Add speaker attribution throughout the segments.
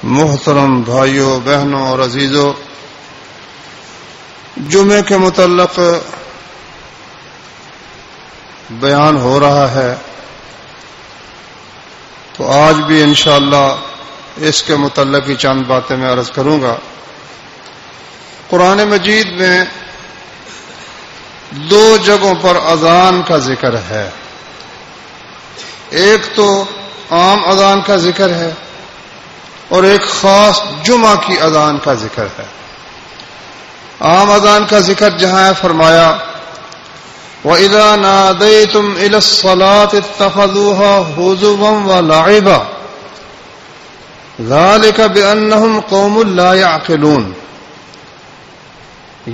Speaker 1: محترم بھائیوں، بہنوں اور عزیزوں، جمعے کے متعلق بیان ہو رہا ہے تو آج بھی انشاءاللہ اس کے متعلق ہی چند باتیں میں عرض کروں گا۔ قرآن مجید میں دو جگہوں پر اذان کا ذکر ہے۔ ایک تو عام اذان کا ذکر ہے اور ایک خاص جمعہ کی اذان کا ذکر ہے۔ عام اذان کا ذکر جہاں ہے فرمایا وَإِذَا نَادَيْتُمْ إِلَى الصَّلَاةِ اتَّخَذُوهَا هُزُوًا وَلَعِبًا ذَلِكَ بِأَنَّهُمْ قَوْمٌ لَا يَعْقِلُونَ۔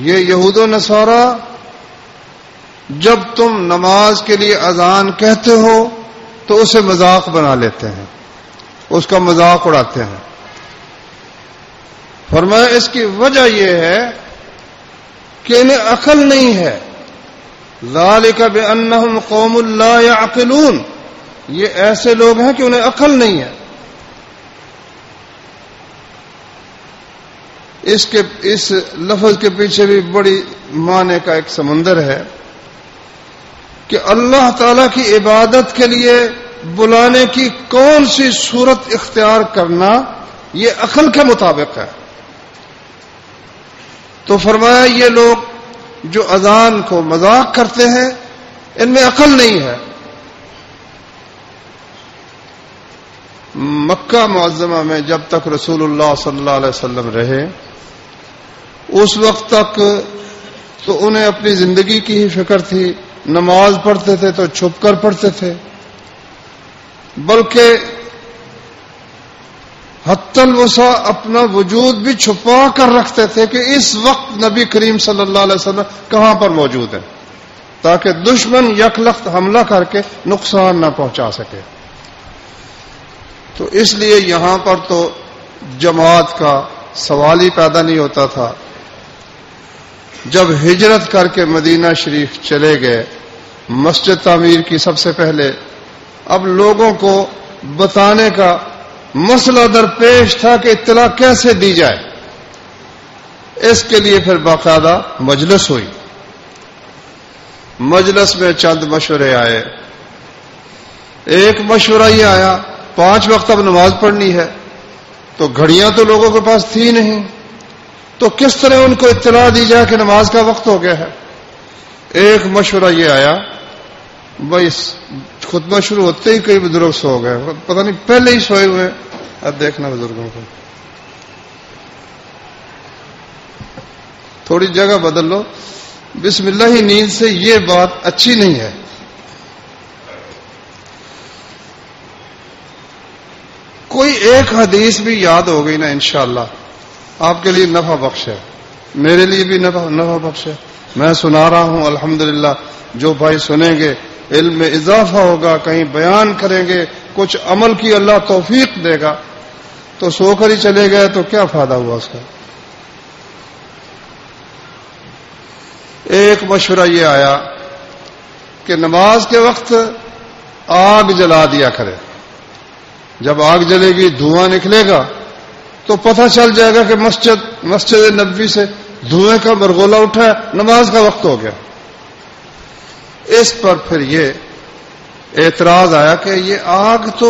Speaker 1: یہ یہود و نصارہ جب تم نماز کے لیے اذان کہتے ہو تو اسے مذاق بنا لیتے ہیں، اس کا مذاق اڑاتے ہیں۔ فرمایا اس کی وجہ یہ ہے کہ انہیں عقل نہیں ہے۔ ذالک بأنہم قوم لا یعقلون، یہ ایسے لوگ ہیں کہ انہیں عقل نہیں ہے۔ اس لفظ کے پیچھے بھی بڑی معنی کا ایک سمندر ہے کہ اللہ تعالی کی عبادت کے لیے بلانے کی کون سی صورت اختیار کرنا یہ عقل کے مطابق ہے۔ تو فرمایا یہ لوگ جو اذان کو مذاق کرتے ہیں ان میں عقل نہیں ہے۔ مکہ معظمہ میں جب تک رسول اللہ صلی اللہ علیہ وسلم رہے اس وقت تک تو انہیں اپنی زندگی کی ہی فکر تھی، نماز پڑھتے تھے تو چھپ کر پڑھتے تھے، بلکہ حتی الوسع اپنا وجود بھی چھپا کر رکھتے تھے کہ اس وقت نبی کریم صلی اللہ علیہ وسلم کہاں پر موجود ہیں تاکہ دشمن یکلخت حملہ کر کے نقصان نہ پہنچا سکے۔ تو اس لیے یہاں پر تو جماعت کا سوال ہی پیدا نہیں ہوتا تھا۔ جب ہجرت کر کے مدینہ شریف چلے گئے، مسجد تعمیر کی سب سے پہلے، اب لوگوں کو بتانے کا مسئلہ درپیش تھا کہ اطلاع کیسے دی جائے۔ اس کے لیے پھر باقاعدہ مجلس ہوئی۔ مجلس میں چند مشورے آئے۔ ایک مشورہ یہ آیا 5 وقت اب نماز پڑھنی ہے، تو گھڑیاں تو لوگوں کے پاس تھی نہیں، تو کس طرح ان کو اطلاع دی جائے کہ نماز کا وقت ہو گیا ہے۔ ایک مشورہ یہ آیا بھائی خطبہ شروع ہوتے ہی کئی بزرگ سو گئے، پتہ نہیں پہلے ہی سوئے ہوئے، اب دیکھنا بزرگوں کو تھوڑی جگہ بدل لو، بسم اللہ ہی نیند سے یہ بات اچھی نہیں ہے۔ کوئی ایک حدیث بھی یاد ہو گئی نا انشاءاللہ آپ کے لیے نفع بخش ہے، میرے لیے بھی نفع بخش ہے۔ میں سنا رہا ہوں الحمدللہ، جو بھائی سنیں گے علم میں اضافہ ہوگا، کہیں بیان کریں گے، کچھ عمل کی اللہ توفیق دے گا، تو سو کر ہی چلے گئے تو کیا فائدہ ہوا اس کا۔ ایک مشورہ یہ آیا کہ نماز کے وقت آگ جلا دیا کرے، جب آگ جلے گی دھواں نکلے گا تو پتہ چل جائے گا کہ مسجد نبوی سے دھوئیں کا مرغولہ اٹھا ہے، نماز کا وقت ہو گیا۔ اس پر پھر یہ اعتراض آیا کہ یہ آگ تو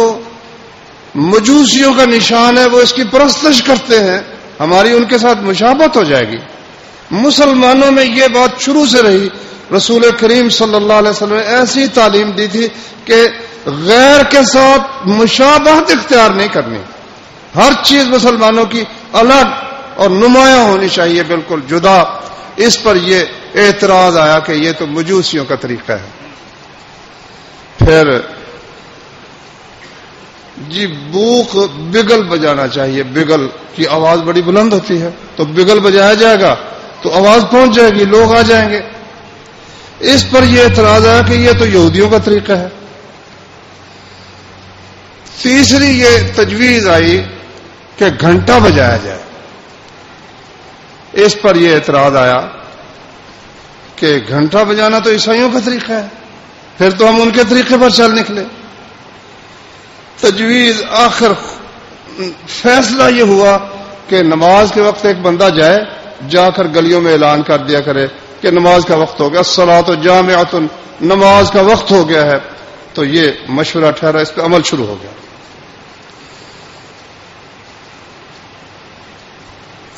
Speaker 1: مجوسیوں کا نشان ہے، وہ اس کی پرستش کرتے ہیں، ہماری ان کے ساتھ مشابہت ہو جائے گی۔ مسلمانوں میں یہ بات شروع سے رہی، رسول کریم صلی اللہ علیہ وسلم نے ایسی تعلیم دی تھی کہ غیر کے ساتھ مشابہت اختیار نہیں کرنی، ہر چیز مسلمانوں کی الگ اور نمایاں ہونی چاہیے، بالکل جدا۔ اس پر یہ اعتراض آیا کہ یہ تو مجوسیوں کا طریقہ ہے۔ پھر جی بوق بگل بجانا چاہیے، بگل کی آواز بڑی بلند ہوتی ہے، تو بگل بجایا جائے گا تو آواز پہنچ جائے گی، لوگ آ جائیں گے۔ اس پر یہ اعتراض آیا کہ یہ تو یہودیوں کا طریقہ ہے۔ تیسری یہ تجویز آئی کہ گھنٹہ بجایا جائے، اس پر یہ اعتراض آیا کہ گھنٹہ بجانا تو عیسائیوں کا طریقہ ہے، پھر تو ہم ان کے طریقے پر چل نکلے۔ تجویز آخر فیصلہ یہ ہوا کہ نماز کے وقت ایک بندہ جا کر گلیوں میں اعلان کر دیا کرے کہ نماز کا وقت ہو گیا، الصلاۃ جامعۃ، نماز کا وقت ہو گیا ہے. تو یہ مشورہ ٹھہرا، اس پہ عمل شروع ہو گیا.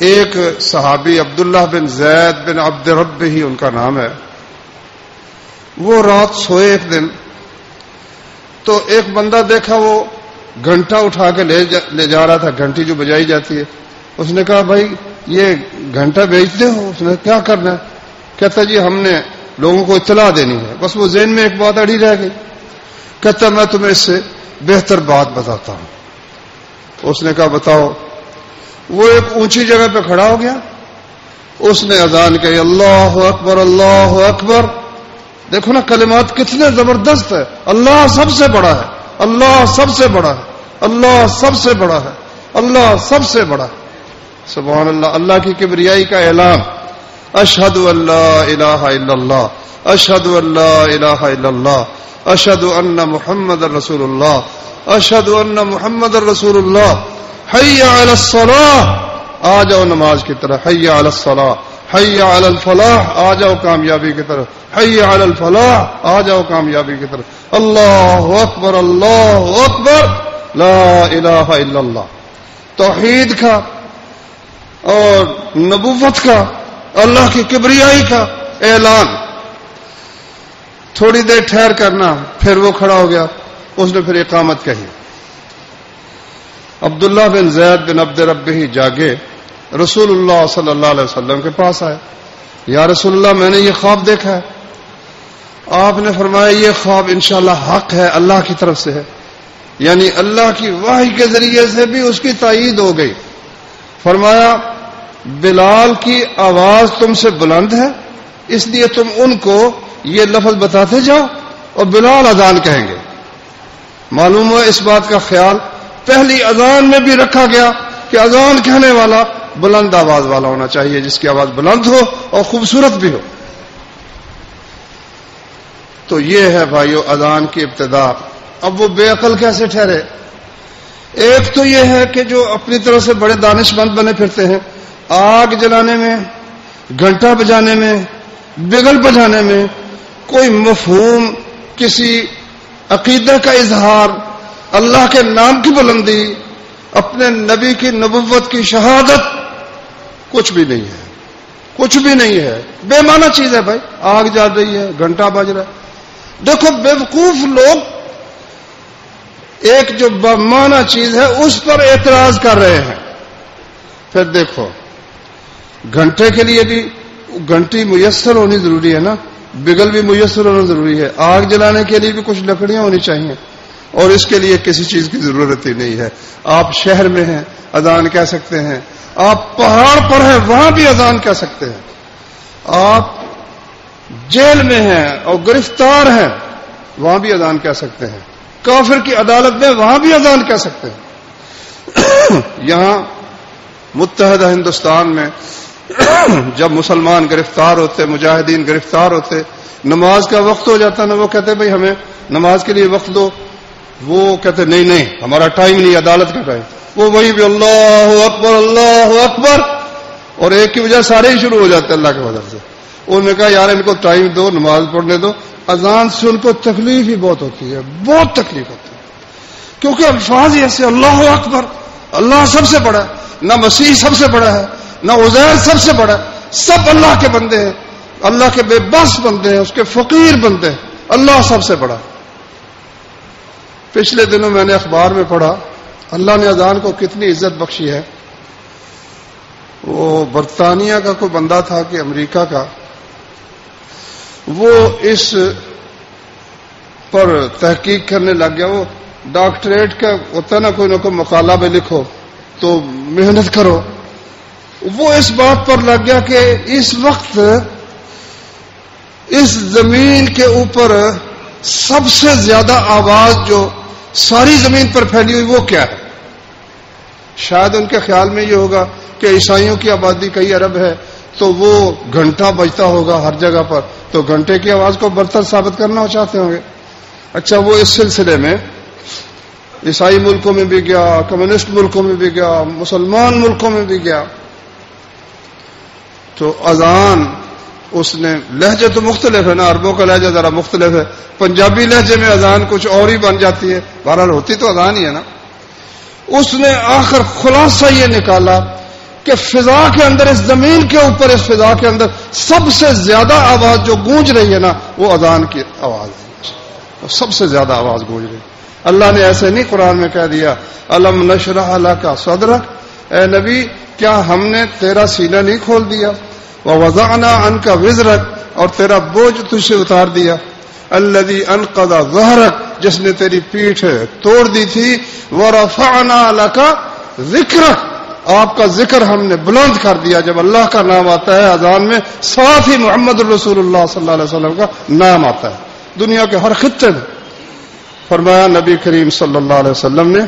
Speaker 1: ایک صحابی عبداللہ بن زید بن عبد ربہ ان کا نام ہے، وہ رات سوئے ایک دن، تو ایک بندہ دیکھا وہ گھنٹا اٹھا کے لے جا رہا تھا، گھنٹی جو بجائی جاتی ہے. اس نے کہا بھائی یہ گھنٹا بیچتے ہو؟ اس نے کیا کرنا ہے؟ کہتا جی ہم نے لوگوں کو اطلاع دینی ہے. بس وہ ذہن میں ایک بات اڑی رہ گئی. کہتا میں تمہیں اس سے بہتر بات بتاتا ہوں. اس نے کہا بتاؤ. وہ ایک اونچی جگہ پہ کھڑا ہو گیا، اس نے اذان کہی اللہ اکبر اللہ اکبر. دیکھو نا کلمات کتنے زبردست ہے. اللہ سب سے بڑا ہے، اللہ سب سے بڑا ہے، اللہ سب سے بڑا ہے، اللہ سب سے بڑا ہے. سبحان اللہ. اللہ کی کبریائی کا اعلان. اشہد ان لا الہ الا اللہ، اشہد ان لا الہ الا اللہ، اشہد ان محمد رسول اللہ، اشہد ان محمد رسول اللہ. حی علی الصلاۃ، آ جاؤ نماز کی طرف. حی علی الصلاۃ، حی علی الفلاح، آ جاؤ کامیابی کی طرف. حی علی الفلاح، آ جاؤ کامیابی کی طرف. اللہ اکبر اللہ اکبر، لا الہ الا اللہ. توحید کا اور نبوت کا، اللہ کی کبریائی کا اعلان. تھوڑی دیر ٹھہر کرنا، پھر وہ کھڑا ہو گیا. اس نے پھر اقامت کہی. عبداللہ بن زید بن عبد ربہ جاگے، رسول اللہ صلی اللہ علیہ وسلم کے پاس آئے. یا رسول اللہ میں نے یہ خواب دیکھا ہے. آپ نے فرمایا یہ خواب انشاءاللہ حق ہے، اللہ کی طرف سے ہے. یعنی اللہ کی وحی کے ذریعے سے بھی اس کی تائید ہو گئی. فرمایا بلال کی آواز تم سے بلند ہے، اس لیے تم ان کو یہ لفظ بتاتے جاؤ اور بلال اذان کہیں گے. معلوم ہوا اس بات کا خیال پہلی اذان میں بھی رکھا گیا کہ اذان کہنے والا بلند آواز والا ہونا چاہیے، جس کی آواز بلند ہو اور خوبصورت بھی ہو. تو یہ ہے بھائیو اذان کی ابتدا. اب وہ بے عقل کیسے ٹھہرے؟ ایک تو یہ ہے کہ جو اپنی طرح سے بڑے دانش مند بنے پھرتے ہیں، آگ جلانے میں، گھنٹا بجانے میں، بگل بجانے میں کوئی مفہوم، کسی عقیدہ کا اظہار، اللہ کے نام کی بلندی، اپنے نبی کی نبوت کی شہادت کچھ بھی نہیں ہے. کچھ بھی نہیں ہے. بے معنی چیز ہے بھائی. آگ جل رہی ہے، گھنٹا بج رہا ہے. دیکھو بیوقوف لوگ ایک جو بمعنی چیز ہے اس پر اعتراض کر رہے ہیں. پھر دیکھو گھنٹے کے لیے بھی گھنٹی میسر ہونی ضروری ہے نا، بگل بھی میسر ہونا ضروری ہے. آگ جلانے کے لیے بھی کچھ لکڑیاں ہونی چاہیے، اور اس کے لیے کسی چیز کی ضرورت ہی نہیں ہے. آپ شہر میں ہیں اذان کہہ سکتے ہیں، آپ پہاڑ پر ہیں وہاں بھی اذان کہہ سکتے ہیں، آپ جیل میں ہیں اور گرفتار ہیں وہاں بھی اذان کہہ سکتے ہیں، کافر کی عدالت میں وہاں بھی اذان کہہ سکتے ہیں. یہاں متحدہ ہندوستان میں جب مسلمان گرفتار ہوتے، مجاہدین گرفتار ہوتے، نماز کا وقت ہو جاتا نا، وہ کہتے بھائی ہمیں نماز کے لیے وقت دو. وہ کہتے نہیں ہمارا ٹائم نہیں، عدالت کا ٹائم. وہ وہیں بھی اللہ اکبر اللہ اکبر، اور ایک کی وجہ سارے ہی شروع ہو جاتے اللہ کے وجہ سے. انہوں نے کہا یار ان کو ٹائم دو، نماز پڑھنے دو. اذان سے ان کو تکلیف ہی بہت ہوتی ہے، بہت تکلیف ہوتی ہے، کیونکہ الفاظ ایسے اللہ اکبر، اللہ سب سے بڑا ہے، نہ مسیح سب سے بڑا ہے، نہ عزیر سب سے بڑا ہے. سب اللہ کے بندے ہیں، اللہ کے بے بس بندے ہیں، اس کے فقیر بندے ہیں. اللہ سب سے بڑا. پچھلے دنوں میں نے اخبار میں پڑھا اللہ نے اذان کو کتنی عزت بخشی ہے. وہ برطانیہ کا کوئی بندہ تھا کہ امریکہ کا، وہ اس پر تحقیق کرنے لگ گیا. وہ ڈاکٹریٹ کا ہوتا نا کوئی نہ کوئی مقالہ میں لکھو تو محنت کرو. وہ اس بات پر لگ گیا کہ اس وقت اس زمین کے اوپر سب سے زیادہ آواز جو ساری زمین پر پھیلی ہوئی وہ کیا ہے. شاید ان کے خیال میں یہ ہوگا کہ عیسائیوں کی آبادی کئی ارب ہے تو وہ گھنٹا بجتا ہوگا ہر جگہ پر، تو گھنٹے کی آواز کو برتر ثابت کرنا چاہتے ہوں گے. اچھا وہ اس سلسلے میں عیسائی ملکوں میں بھی گیا، کمیونسٹ ملکوں میں بھی گیا، مسلمان ملکوں میں بھی گیا، تو اذان اس نے، لہجے تو مختلف ہے نا، عربوں کا لہجہ ذرا مختلف ہے، پنجابی لہجے میں اذان کچھ اور ہی بن جاتی ہے، بہرحال ہوتی تو اذان ہی ہے نا۔ اس نے آخر خلاصہ یہ نکالا کہ فضا کے اندر، اس زمین کے اوپر، اس فضا کے اندر سب سے زیادہ آواز جو گونج رہی ہے نا، وہ اذان کی آواز ہے، سب سے زیادہ آواز گونج رہی ہے۔ اللہ نے ایسے نہیں قرآن میں کہہ دیا الم نشرح لک صدرک، اے نبی کیا ہم نے تیرا سینہ نہیں کھول دیا، ووضعنا عنک وزرک، اور تیرا بوجھ تجھ سے اتار دیا، الذی انقض ظہرک، جس نے تیری پیٹھ توڑ دی تھی، ورفعنا لک ذکرک، آپ کا ذکر ہم نے بلند کر دیا۔ جب اللہ کا نام آتا ہے اذان میں، ساتھ ہی محمد رسول اللہ صلی اللہ علیہ وسلم کا نام آتا ہے، دنیا کے ہر خطے میں۔ فرمایا نبی کریم صلی اللہ علیہ وسلم نے،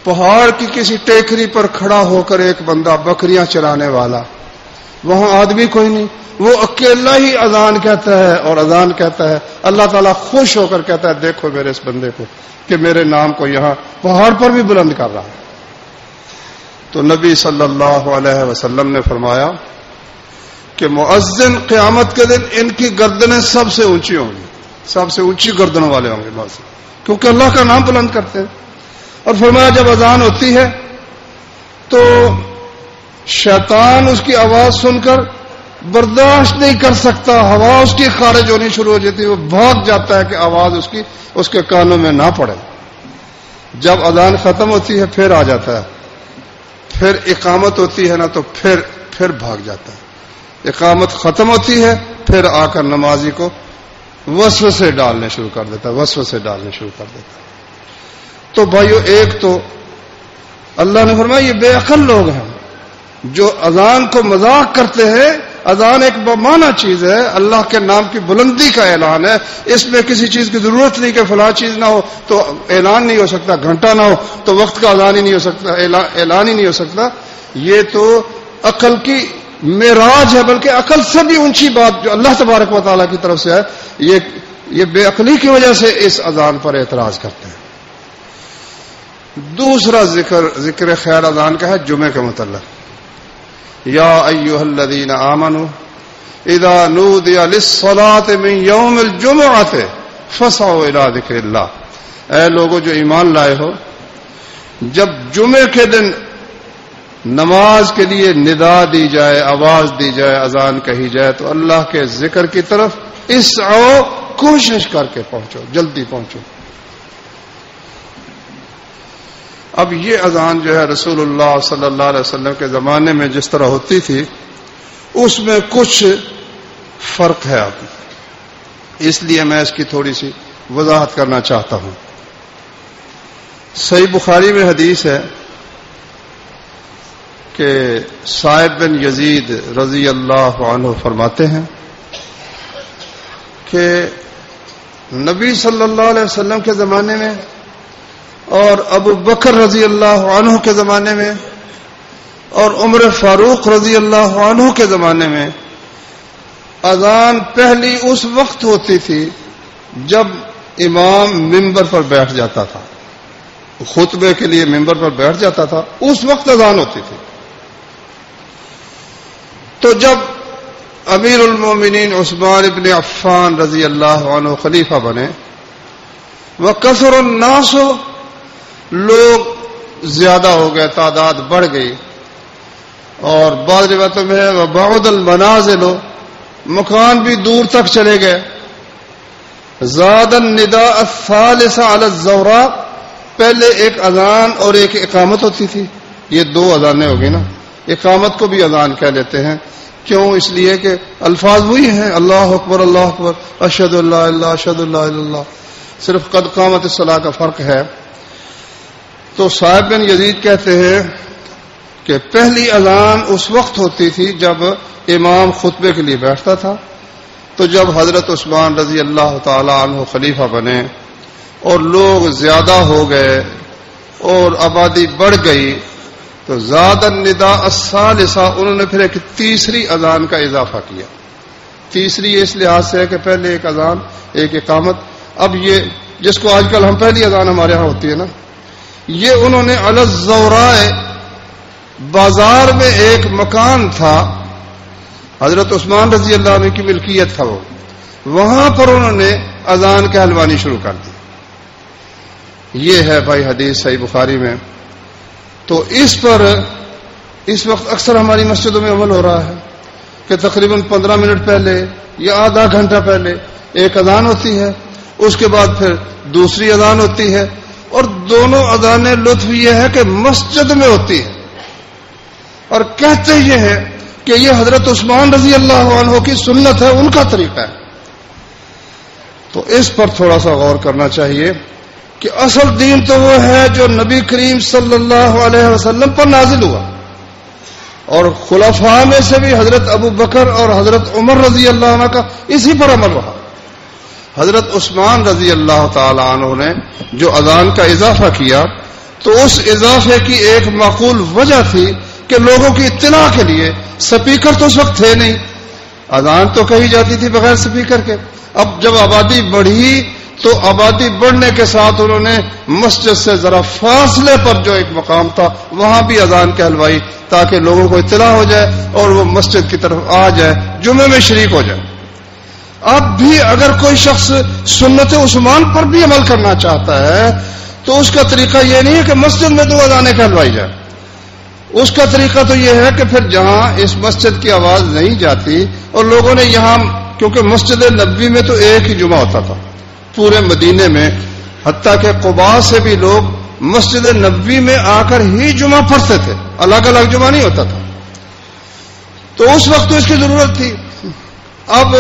Speaker 1: پہاڑ کی کسی ٹیکری پر کھڑا ہو کر ایک بندہ بکریاں چرانے والا، وہاں آدمی کوئی نہیں، وہ اکیلا ہی اذان کہتا ہے اور اذان کہتا ہے، اللہ تعالیٰ خوش ہو کر کہتا ہے دیکھو میرے اس بندے کو کہ میرے نام کو یہاں پہاڑ پر بھی بلند کر رہا ہے۔ تو نبی صلی اللہ علیہ وسلم نے فرمایا کہ مؤذن قیامت کے دن ان کی گردنیں سب سے اونچی ہوں گی، سب سے اونچی گردنوں والے ہوں گے مؤذن، کیونکہ اللہ کا نام بلند کرتے ہیں۔ اور فرمایا جب اذان ہوتی ہے تو شیطان اس کی آواز سن کر برداشت نہیں کر سکتا، ہوا اس کی خارج ہونی شروع ہو جاتی ہے، وہ بھاگ جاتا ہے کہ آواز اس کے کانوں میں نہ پڑے۔ جب اذان ختم ہوتی ہے پھر آ جاتا ہے، پھر اقامت ہوتی ہے نا تو پھر بھاگ جاتا ہے، اقامت ختم ہوتی ہے پھر آ کر نمازی کو وسوسے ڈالنے شروع کر دیتا ہے، وسوسے ڈالنے شروع کر دیتا ہے۔ تو بھائیو، ایک تو اللہ نے فرمایا یہ بے عقل لوگ ہیں جو اذان کو مذاق کرتے ہیں۔ اذان ایک بمانہ چیز ہے، اللہ کے نام کی بلندی کا اعلان ہے، اس میں کسی چیز کی ضرورت نہیں کہ فلاں چیز نہ ہو تو اعلان نہیں ہو سکتا، گھنٹہ نہ ہو تو وقت کا اذان ہی نہیں ہو سکتا، اعلان ہی نہیں ہو سکتا۔ یہ تو عقل کی معراج ہے، بلکہ عقل سے بھی اونچی بات جو اللہ تبارک و تعالیٰ کی طرف سے ہے، یہ بے عقلی کی وجہ سے اس اذان پر اعتراض کرتے ہیں۔ دوسرا ذکر خیر اذان کا ہے جمعے کے متعلق، یا ایھا الذین آمنوا اذا نودی للصلاة من یوم الجمعۃ فاسعوا الی ذکر اللہ، اے لوگوں جو ایمان لائے ہو، جب جمعے کے دن نماز کے لیے ندا دی جائے، آواز دی جائے، اذان کہی جائے تو اللہ کے ذکر کی طرف اسعوا، کوشش کر کے پہنچو، جلدی پہنچو۔ اب یہ اذان جو ہے رسول اللہ صلی اللہ علیہ وسلم کے زمانے میں جس طرح ہوتی تھی اس میں کچھ فرق ہے، اب اس لیے میں اس کی تھوڑی سی وضاحت کرنا چاہتا ہوں۔ صحیح بخاری میں حدیث ہے کہ صائب بن یزید رضی اللہ عنہ فرماتے ہیں کہ نبی صلی اللہ علیہ وسلم کے زمانے میں اور ابو بکر رضی اللہ عنہ کے زمانے میں اور عمر فاروق رضی اللہ عنہ کے زمانے میں اذان پہلی اس وقت ہوتی تھی جب امام ممبر پر بیٹھ جاتا تھا، خطبے کے لیے ممبر پر بیٹھ جاتا تھا، اس وقت اذان ہوتی تھی۔ تو جب امیر المومنین عثمان ابن عفان رضی اللہ عنہ خلیفہ بنے، وکثر الناس، لوگ زیادہ ہو گئے، تعداد بڑھ گئی، اور بعض روایتوں میں ہے وبعد المنازل، مکان بھی دور تک چلے گئے، زاد النداء الثالث علی الزوراء، پہلے ایک اذان اور ایک اقامت ہوتی تھی، یہ دو اذانیں ہو گئی نا، اقامت کو بھی اذان کہہ لیتے ہیں، کیوں؟ اس لیے کہ الفاظ وہی ہیں، اللہ اکبر اللہ اکبر، اشہد ان لا الہ الا اللہ اشہد ان لا الہ الا اللہ، صرف قد قامت الصلاۃ کا فرق ہے۔ تو صائب بن یزید کہتے ہیں کہ پہلی اذان اس وقت ہوتی تھی جب امام خطبے کے لیے بیٹھتا تھا، تو جب حضرت عثمان رضی اللہ تعالی عنہ خلیفہ بنے اور لوگ زیادہ ہو گئے اور آبادی بڑھ گئی تو زاد النداء الثالثہ، انہوں نے پھر ایک تیسری اذان کا اضافہ کیا۔ تیسری اس لحاظ سے ہے کہ پہلے ایک اذان ایک اقامت، اب یہ جس کو آج کل ہم پہلی اذان ہمارے ہاں ہوتی ہے نا، یہ انہوں نے علی الزوراء بازار میں ایک مکان تھا، حضرت عثمان رضی اللہ عنہ کی ملکیت تھا، وہاں پر انہوں نے اذان کہلوانی شروع کر دی. یہ ہے بھائی حدیث صحیح بخاری میں. تو اس پر اس وقت اکثر ہماری مسجدوں میں عمل ہو رہا ہے کہ تقریباً 15 منٹ پہلے یا آدھا گھنٹہ پہلے ایک اذان ہوتی ہے، اس کے بعد پھر دوسری اذان ہوتی ہے، اور دونوں اذانیں لطف یہ ہے کہ مسجد میں ہوتی ہے، اور کہتے یہ ہے کہ یہ حضرت عثمان رضی اللہ عنہ کی سنت ہے، ان کا طریقہ ہے. تو اس پر تھوڑا سا غور کرنا چاہیے کہ اصل دین تو وہ ہے جو نبی کریم صلی اللہ علیہ وسلم پر نازل ہوا، اور خلفاء میں سے بھی حضرت ابو بکر اور حضرت عمر رضی اللہ عنہ کا اسی پر عمل رہا. حضرت عثمان رضی اللہ تعالی عنہ نے جو اذان کا اضافہ کیا تو اس اضافے کی ایک معقول وجہ تھی کہ لوگوں کی اطلاع کے لیے سپیکر تو اس وقت تھے نہیں، اذان تو کہی جاتی تھی بغیر سپیکر کے. اب جب آبادی بڑھی تو آبادی بڑھنے کے ساتھ انہوں نے مسجد سے ذرا فاصلے پر جو ایک مقام تھا وہاں بھی اذان کہلوائی تاکہ لوگوں کو اطلاع ہو جائے اور وہ مسجد کی طرف آ جائے، جمعے میں شریک ہو جائے. اب بھی اگر کوئی شخص سنت عثمان پر بھی عمل کرنا چاہتا ہے تو اس کا طریقہ یہ نہیں ہے کہ مسجد میں 2 اذانیں کہلوائی جائے. اس کا طریقہ تو یہ ہے کہ پھر جہاں اس مسجد کی آواز نہیں جاتی اور لوگوں نے یہاں، کیونکہ مسجد نبوی میں تو ایک ہی جمعہ ہوتا تھا پورے مدینے میں، حتیٰ کہ قباء سے بھی لوگ مسجد نبوی میں آ کر ہی جمعہ پڑھتے تھے، الگ الگ جمعہ نہیں ہوتا تھا. تو اس وقت تو اس کی ضرورت تھی. اب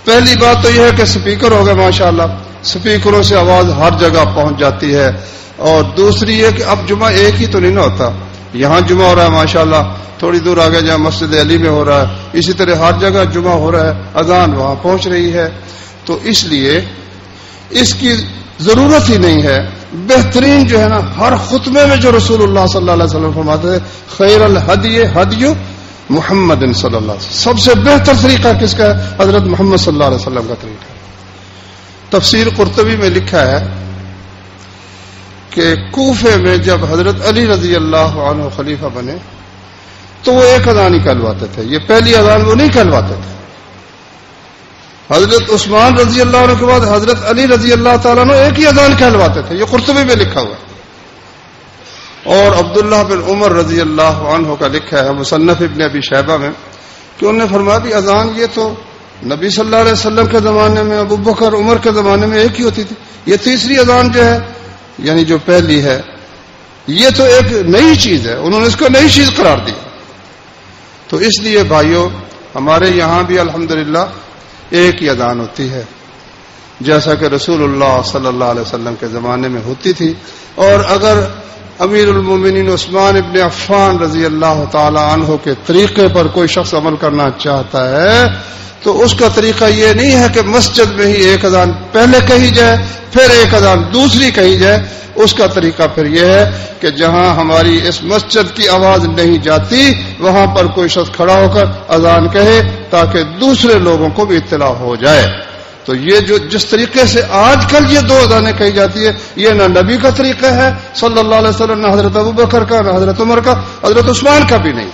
Speaker 1: پہلی بات تو یہ ہے کہ سپیکر ہو گئے ماشاءاللہ، سپیکروں سے آواز ہر جگہ پہنچ جاتی ہے. اور دوسری یہ کہ اب جمعہ ایک ہی تو نہیں نہ ہوتا، یہاں جمعہ ہو رہا ہے ماشاءاللہ، تھوڑی دور آگے جہاں مسجد علی میں ہو رہا ہے، اسی طرح ہر جگہ جمعہ ہو رہا ہے، اذان وہاں پہنچ رہی ہے. تو اس لیے اس کی ضرورت ہی نہیں ہے. بہترین جو ہے نا ہر خطبے میں جو رسول اللہ صلی اللہ علیہ وسلم فرماتے تھے خیر الہدی ہدی محمد صلی اللہ علیہ وسلم، سب سے بہتر طریقہ کس کا ہے؟ حضرت محمد صلی اللہ علیہ وسلم کا طریقہ. تفسیر قرطبی میں لکھا ہے کہ کوفے میں جب حضرت علی رضی اللہ عنہ خلیفہ بنے تو وہ ایک اذان ہی کہلواتے تھے، یہ پہلی اذان وہ نہیں کہلواتے تھے. حضرت عثمان رضی اللہ عنہ کے بعد حضرت علی رضی اللہ تعالیٰ عنہ ایک ہی اذان کہلواتے تھے، یہ قرطبی میں لکھا ہوا. اور عبداللہ بن عمر رضی اللہ عنہ کا لکھا ہے مصنف ابن ابی شیبہ میں کہ انہوں نے فرمایا کہ اذان یہ تو نبی صلی اللہ علیہ وسلم کے زمانے میں، ابو بکر عمر کے زمانے میں ایک ہی ہوتی تھی، یہ تیسری اذان جو ہے یعنی جو پہلی ہے یہ تو ایک نئی چیز ہے، انہوں نے اس کو نئی چیز قرار دی. تو اس لیے بھائیوں ہمارے یہاں بھی الحمدللہ ایک ہی اذان ہوتی ہے جیسا کہ رسول اللہ صلی اللہ علیہ وسلم کے زمانے میں ہوتی تھی. اور اگر امیر المومنین عثمان ابن عفان رضی اللہ تعالی عنہ کے طریقے پر کوئی شخص عمل کرنا چاہتا ہے تو اس کا طریقہ یہ نہیں ہے کہ مسجد میں ہی ایک اذان پہلے کہی جائے پھر ایک اذان دوسری کہی جائے. اس کا طریقہ پھر یہ ہے کہ جہاں ہماری اس مسجد کی آواز نہیں جاتی وہاں پر کوئی شخص کھڑا ہو کر اذان کہے تاکہ دوسرے لوگوں کو بھی اطلاع ہو جائے. تو یہ جو جس طریقے سے آج کل یہ 2 اذانیں کہی جاتی ہے یہ نہ نبی کا طریقہ ہے صلی اللہ علیہ وسلم، نہ حضرت ابو بکر کا، نہ حضرت عمر کا، حضرت عثمان کا بھی نہیں.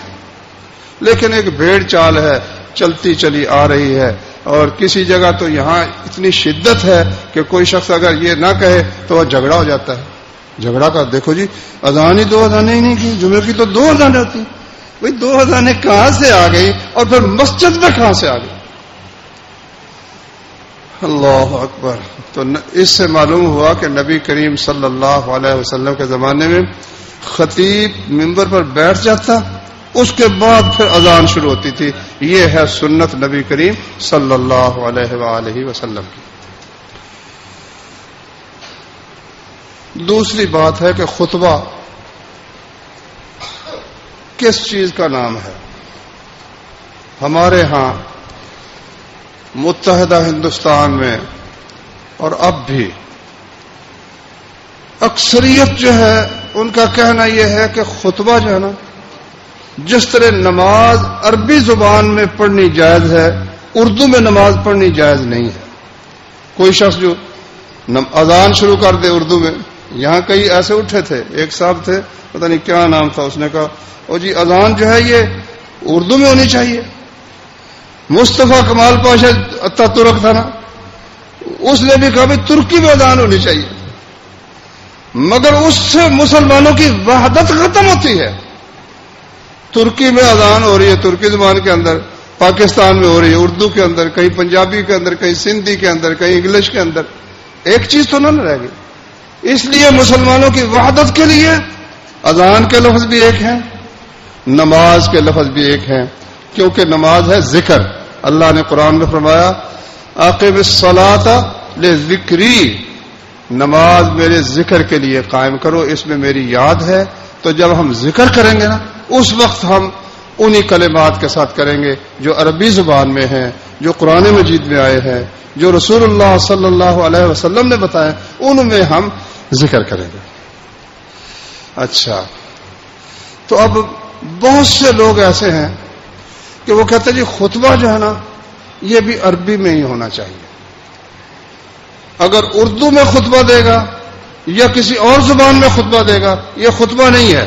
Speaker 1: لیکن ایک بھیڑ چال ہے، چلتی چلی آ رہی ہے. اور کسی جگہ تو یہاں اتنی شدت ہے کہ کوئی شخص اگر یہ نہ کہے تو وہ جھگڑا ہو جاتا ہے. جھگڑا کا دیکھو جی، اذان ہی 2 اذانیں ہی نہیں کی، جمعے کی تو 2 اذانیں ہوتی. بھئی 2 اذانیں کہاں سے آ گئی اور پھر مسجد میں کہاں سے آ گئی؟ اللہ اکبر. تو اس سے معلوم ہوا کہ نبی کریم صلی اللہ علیہ وسلم کے زمانے میں خطیب منبر پر بیٹھ جاتا، اس کے بعد پھر اذان شروع ہوتی تھی. یہ ہے سنت نبی کریم صلی اللہ علیہ وآلہ وسلم کی. دوسری بات ہے کہ خطبہ کس چیز کا نام ہے؟ ہمارے ہاں متحدہ ہندوستان میں اور اب بھی اکثریت جو ہے ان کا کہنا یہ ہے کہ خطبہ جو ہے نا، جس طرح نماز عربی زبان میں پڑھنی جائز ہے اردو میں نماز پڑھنی جائز نہیں ہے. کوئی شخص جو اذان شروع کر دے اردو میں. یہاں کئی ایسے اٹھے تھے, ایک صاحب تھے پتہ نہیں کیا نام تھا, اس نے کہا او جی اذان جو ہے یہ اردو میں ہونی چاہیے. مصطفیٰ کمال پاشا ترک تھا نا, اس نے بھی کہا بھی ترکی میں اذان ہونی چاہیے, مگر اس سے مسلمانوں کی وحدت ختم ہوتی ہے. ترکی میں اذان ہو رہی ہے, ترکی زبان کے اندر, پاکستان میں ہو رہی ہے اردو کے اندر, کہیں پنجابی کے اندر, کہیں سندھی کے اندر, کہیں انگلش کے اندر, ایک چیز تو نہ رہ گئی. اس لیے مسلمانوں کی وحدت کے لیے اذان کے لفظ بھی ایک ہیں, نماز کے لفظ بھی ایک ہیں, کیونکہ نماز ہے ذکر. اللہ نے قرآن میں فرمایا اقم الصلاۃ لذکری, نماز میرے ذکر کے لیے قائم کرو, اس میں میری یاد ہے. تو جب ہم ذکر کریں گے نا, اس وقت ہم انہی کلمات کے ساتھ کریں گے جو عربی زبان میں ہیں, جو قرآن مجید میں آئے ہیں, جو رسول اللہ صلی اللہ علیہ وسلم نے بتائے, ان میں ہم ذکر کریں گے. اچھا, تو اب بہت سے لوگ ایسے ہیں کہ وہ کہتے ہیں جی خطبہ جو ہے نا یہ بھی عربی میں ہی ہونا چاہیے. اگر اردو میں خطبہ دے گا یا کسی اور زبان میں خطبہ دے گا یہ خطبہ نہیں ہے.